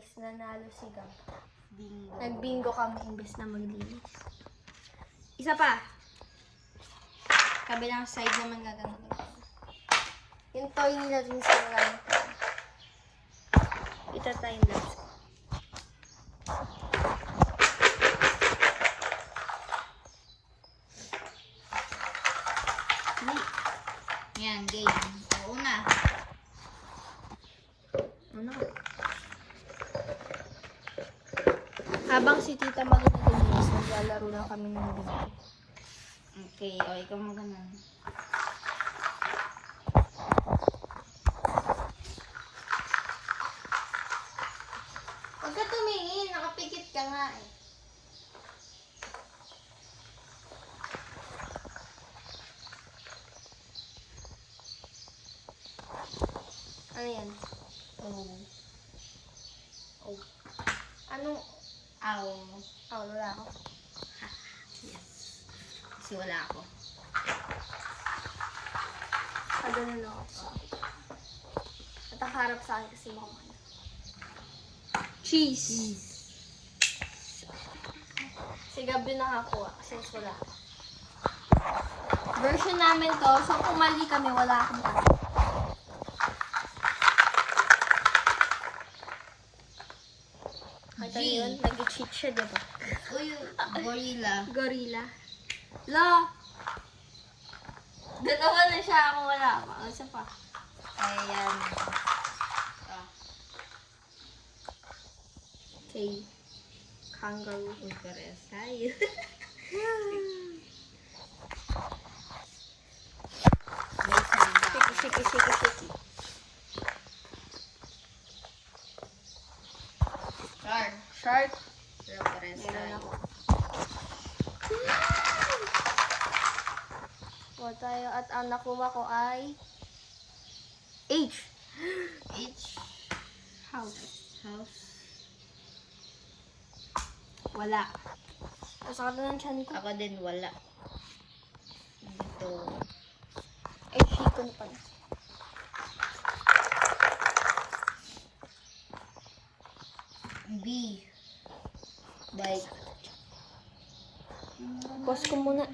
guys, nanalo si Gab. Bingo. Nagbingo kami imbes na maglinis. Isa pa. Kabilang side naman gagawin. Yung toy nila dun sa lang. Ita-time lapse ko. Yan, game. Una. Ano? Habang si Tita maglinis, naglalaro lang kami ng bingo. Okay, o ikaw mo ganun. Huwag ka tumingin, nakapikit ka nga eh. Ano yan? Oh. Oh. Anong... Ow. Oh, wala ako. Yes. Kasi wala ako. Ganun ako. At nakaharap sa akin kasi mama. Cheese! Si Gabi nakakuha since wala ako. Version namin to, so kung mali kami, wala akong kami. Ito G. yun, nag-cheat siya, diba? Uy, gorilla. Gorilla. La! Dalawa na siya, ako wala pa. Isa pa. Ayan. Okay. Kangaroo. Uy, parehas tayo. May sanda. Shiki, shiki, shiki, shiki. Shark. Shark. Pero parehas Meron tayo. ako. O tayo at ang nakuha ko ay H. H. House. House. Wala. Masakit na ng tiyan ko. Ako din wala. Ito. Ay, chicken pala. B. Bike. Pause ko muna.